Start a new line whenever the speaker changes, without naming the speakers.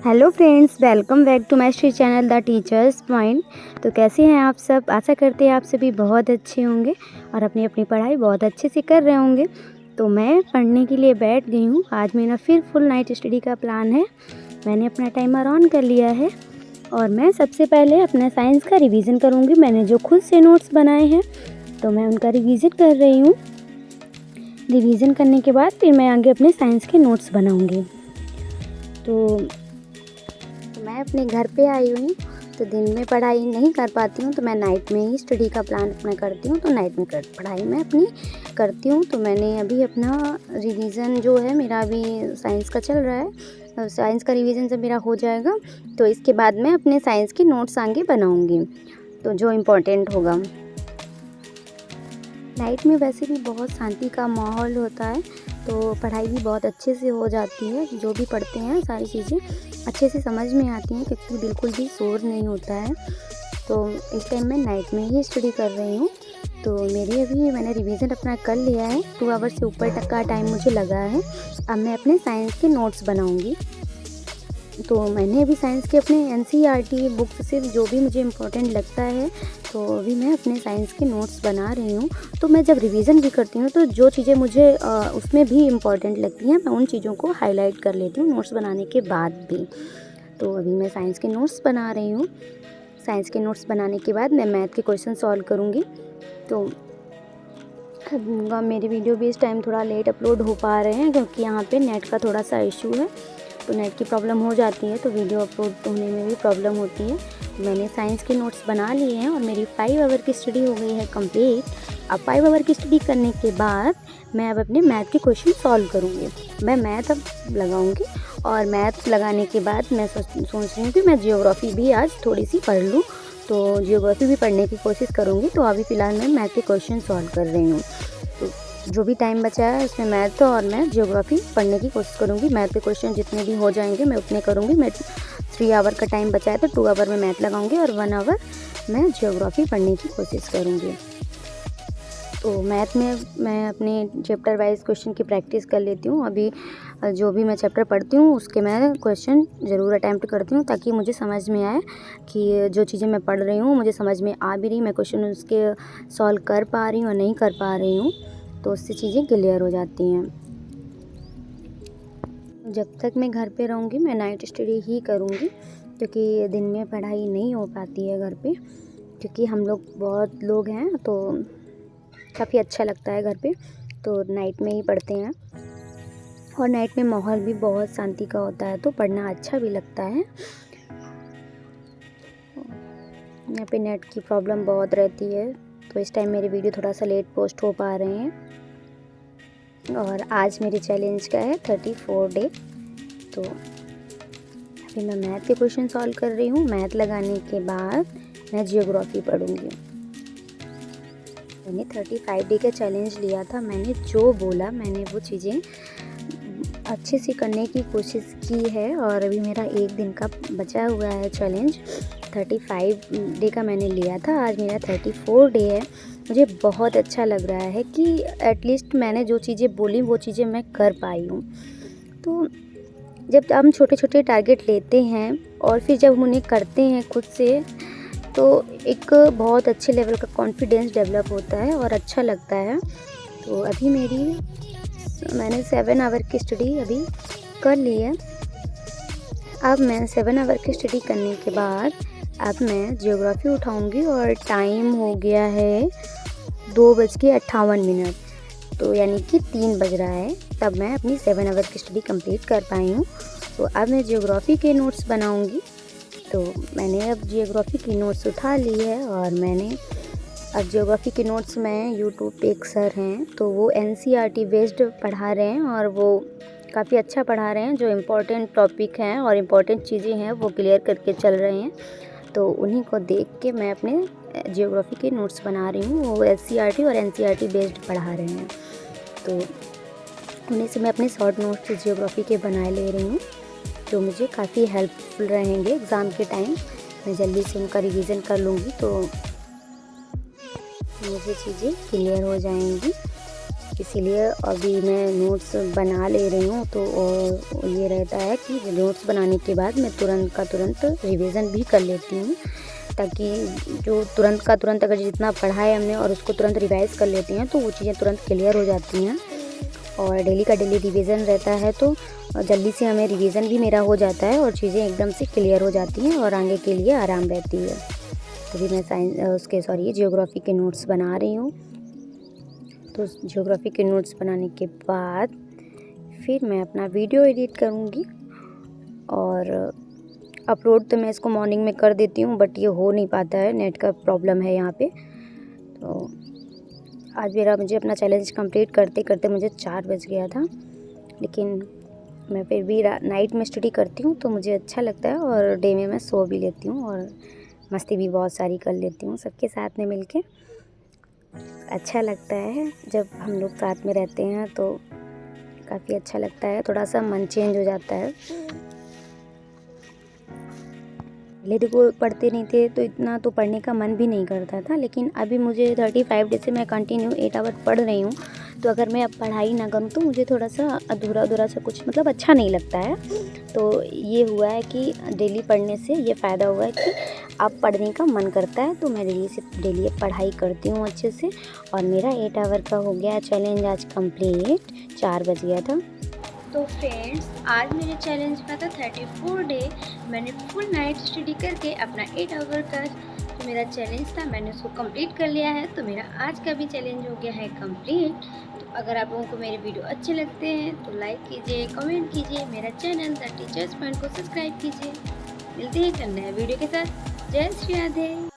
Hello friends, welcome back to my Shri channel the teachers point. तो कैसे हैं आप सब? आशा करते हैं आप सभी बहुत अच्छे होंगे और अपनी अपनी पढ़ाई बहुत अच्छे से कर रहे होंगे। तो मैं पढ़ने के लिए बैठ गई हूँ। आज मेरा फिर फुल नाइट स्टडी का प्लान है। मैंने अपना टाइमर ऑन कर लिया है और मैं सबसे पहले अपना साइंस का रिवीजन करूँगी। मैंने जो खुद से नोट्स बनाए हैं तो मैं उनका रिवीजन कर रही हूँ। रिवीजन करने के बाद फिर मैं आगे अपने साइंस के नोट्स बनाऊँगी। तो मैं अपने घर पे आई हुई, तो दिन में पढ़ाई नहीं कर पाती हूँ, तो मैं नाइट में ही स्टडी का प्लान अपना करती हूँ। तो नाइट में पढ़ाई मैं अपनी करती हूँ। तो मैंने अभी अपना रिवीज़न जो है मेरा अभी साइंस का चल रहा है। साइंस का रिवीज़न जब मेरा हो जाएगा तो इसके बाद मैं अपने साइंस के नोट्स आगे बनाऊँगी, तो जो इम्पोर्टेंट होगा। नाइट में वैसे भी बहुत शांति का माहौल होता है, तो पढ़ाई भी बहुत अच्छे से हो जाती है। जो भी पढ़ते हैं सारी चीज़ें अच्छे से समझ में आती हैं, क्योंकि बिल्कुल भी शोर नहीं होता है। तो इस टाइम मैं नाइट में ही स्टडी कर रही हूँ। तो मैंने रिवीजन अपना कर लिया है। 2 आवर्स से ऊपर तक का टाइम मुझे लगा है। अब मैं अपने साइंस के नोट्स बनाऊँगी। तो मैंने अभी साइंस के अपने एनसीईआरटी बुक से जो भी मुझे इम्पोर्टेंट लगता है, तो अभी मैं अपने साइंस के नोट्स बना रही हूँ। तो मैं जब रिवीजन भी करती हूँ तो जो चीज़ें मुझे उसमें भी इम्पोर्टेंट लगती हैं, मैं उन चीज़ों को हाईलाइट कर लेती हूँ नोट्स बनाने के बाद भी। तो अभी मैं साइंस के नोट्स बना रही हूँ। साइंस के नोट्स बनाने के बाद मैं मैथ के क्वेश्चन सॉल्व करूँगी। तो मेरी वीडियो भी इस टाइम थोड़ा लेट अपलोड हो पा रहे हैं, क्योंकि यहाँ पे नेट का थोड़ा सा इशू है। तो नेट की प्रॉब्लम हो जाती है तो वीडियो अपलोड होने में भी प्रॉब्लम होती है। मैंने साइंस के नोट्स बना लिए हैं और मेरी 5 आवर की स्टडी हो गई है कंप्लीट। अब 5 आवर की स्टडी करने के बाद मैं अब अपने मैथ के क्वेश्चन सॉल्व करूँगी। मैं मैथ अब लगाऊँगी और मैथ लगाने के बाद मैं सोच रही हूँ कि मैं जियोग्राफी भी आज थोड़ी सी पढ़ लूँ। तो जियोग्राफी भी पढ़ने की कोशिश करूँगी। तो अभी फ़िलहाल मैं मैथ के क्वेश्चन सॉल्व कर रही हूँ। तो जो भी टाइम बचा है उसमें मैथ और मैं जियोग्राफी पढ़ने की कोशिश करूँगी। मैथ के क्वेश्चन जितने भी हो जाएंगे मैं उतने करूँगी। मैं 3 आवर का टाइम बचा है तो 2 आवर में मैथ लगाऊंगी और 1 आवर मैं जियोग्राफी पढ़ने की कोशिश करूँगी। तो मैथ में मैं अपने चैप्टर वाइज क्वेश्चन की प्रैक्टिस कर लेती हूँ। अभी जो भी मैं चैप्टर पढ़ती हूँ उसके मैं क्वेश्चन ज़रूर अटैम्प्ट करती हूँ, ताकि मुझे समझ में आए कि जो चीज़ें मैं पढ़ रही हूँ मुझे समझ में आ भी रही, मैं क्वेश्चन उसके सॉल्व कर पा रही हूँ और नहीं कर पा रही हूँ, तो उससे चीज़ें क्लियर हो जाती हैं। जब तक मैं घर पे रहूँगी मैं नाइट स्टडी ही करूँगी, क्योंकि दिन में पढ़ाई नहीं हो पाती है घर पे, क्योंकि हम लोग बहुत लोग हैं तो काफ़ी अच्छा लगता है घर पे। तो नाइट में ही पढ़ते हैं और नाइट में माहौल भी बहुत शांति का होता है, तो पढ़ना अच्छा भी लगता है। यहाँ पे नेट की प्रॉब्लम बहुत रहती है, तो इस टाइम मेरे वीडियो थोड़ा सा लेट पोस्ट हो पा रहे हैं। और आज मेरे चैलेंज का है 34 डे। तो अभी मैं मैथ के क्वेश्चन सॉल्व कर रही हूँ। मैथ लगाने के बाद मैं जियोग्राफी पढ़ूँगी। मैंने 35 डे का चैलेंज लिया था। मैंने जो बोला मैंने वो चीज़ें अच्छे से करने की कोशिश की है, और अभी मेरा 1 दिन का बचा हुआ है चैलेंज। 35 डे का मैंने लिया था, आज मेरा 34 डे है। मुझे बहुत अच्छा लग रहा है कि एटलीस्ट मैंने जो चीज़ें बोली वो चीज़ें मैं कर पाई हूँ। तो जब हम छोटे छोटे टारगेट लेते हैं और फिर जब हम उन्हें करते हैं खुद से, तो एक बहुत अच्छे लेवल का कॉन्फिडेंस डेवलप होता है और अच्छा लगता है। तो अभी मैंने 7 आवर की स्टडी अभी कर ली है। अब मैं 7 आवर की स्टडी करने के बाद अब मैं जियोग्राफी उठाऊंगी और टाइम हो गया है 2:58। तो यानी कि 3 बज रहा है, तब मैं अपनी 7 आवर की स्टडी कंप्लीट कर पाई हूँ। तो अब मैं जियोग्राफी के नोट्स बनाऊंगी। तो मैंने अब जियोग्राफी की नोट्स उठा ली है और मैंने अब जियोग्राफी के नोट्स में यूट्यूब पे एक सर हैं, तो वो एनसीईआरटी बेस्ड पढ़ा रहे हैं और वो काफ़ी अच्छा पढ़ा रहे हैं। जो इम्पोर्टेंट टॉपिक हैं और इम्पोर्टेंट चीज़ें हैं वो क्लियर करके चल रहे हैं। तो उन्हीं को देख के मैं अपने जियोग्राफी के नोट्स बना रही हूँ। वो एनसीईआरटी और एनसीईआरटी बेस्ड पढ़ा रहे हैं, तो उन्हीं से मैं अपने शॉर्ट नोट्स जियोग्राफी के बना ले रही हूँ, जो मुझे काफ़ी हेल्पफुल रहेंगे एग्ज़ाम के टाइम। मैं जल्दी से उनका रिवीजन कर लूँगी तो मुझे चीज़ें क्लियर हो जाएंगी। इसीलिए अभी मैं नोट्स बना ले रही हूँ। तो ये रहता है कि नोट्स बनाने के बाद मैं तुरंत का तुरंत रिवीजन भी कर लेती हूँ, ताकि जो तुरंत का तुरंत अगर जितना पढ़ा है हमने और उसको तुरंत रिवाइज़ कर लेते हैं तो वो चीज़ें तुरंत क्लियर हो जाती हैं। और डेली का डेली रिवीजन रहता है तो जल्दी से हमें रिवीजन भी मेरा हो जाता है और चीज़ें एकदम से क्लियर हो जाती हैं और आगे के लिए आराम रहती है। तो भी मैं जियोग्राफी के नोट्स बना रही हूँ। तो जियोग्राफी के नोट्स बनाने के बाद फिर मैं अपना वीडियो एडिट करूँगी और अपलोड तो मैं इसको मॉर्निंग में कर देती हूँ, बट ये हो नहीं पाता है, नेट का प्रॉब्लम है यहाँ पे। तो आज मुझे अपना चैलेंज कंप्लीट करते करते मुझे 4 बज गया था, लेकिन मैं फिर भी नाइट में स्टडी करती हूँ तो मुझे अच्छा लगता है और डे में मैं सो भी लेती हूँ और मस्ती भी बहुत सारी कर लेती हूँ सबके साथ में मिलके। अच्छा लगता है जब हम लोग साथ में रहते हैं तो काफ़ी अच्छा लगता है, थोड़ा सा मन चेंज हो जाता है। पहले देखो पढ़ते नहीं थे तो इतना तो पढ़ने का मन भी नहीं करता था, लेकिन अभी मुझे 35 डेज से मैं कंटिन्यू 8 आवर पढ़ रही हूँ। तो अगर मैं अब पढ़ाई ना करूँ तो मुझे थोड़ा सा अधूरा सा कुछ मतलब अच्छा नहीं लगता है। तो ये हुआ है कि डेली पढ़ने से ये फ़ायदा हुआ है कि अब पढ़ने का मन करता है, तो मैं डेली पढ़ाई करती हूँ अच्छे से। और मेरा 8 आवर का हो गया चैलेंज आज कंप्लीट, 4 बज गया था। तो फ्रेंड्स, आज मेरे चैलेंज का था 34 डे। मैंने फुल नाइट स्टडी करके अपना 8 आवर का जो मेरा चैलेंज था मैंने उसको कंप्लीट कर लिया है। तो मेरा आज का भी चैलेंज हो गया है कंप्लीट। तो अगर आप लोगों को मेरे वीडियो अच्छे लगते हैं तो लाइक कीजिए, कमेंट कीजिए, मेरा चैनल द टीचर्स पॉइंट को सब्सक्राइब कीजिए। मिलते हैं एक नए वीडियो के साथ। जय श्री राधे।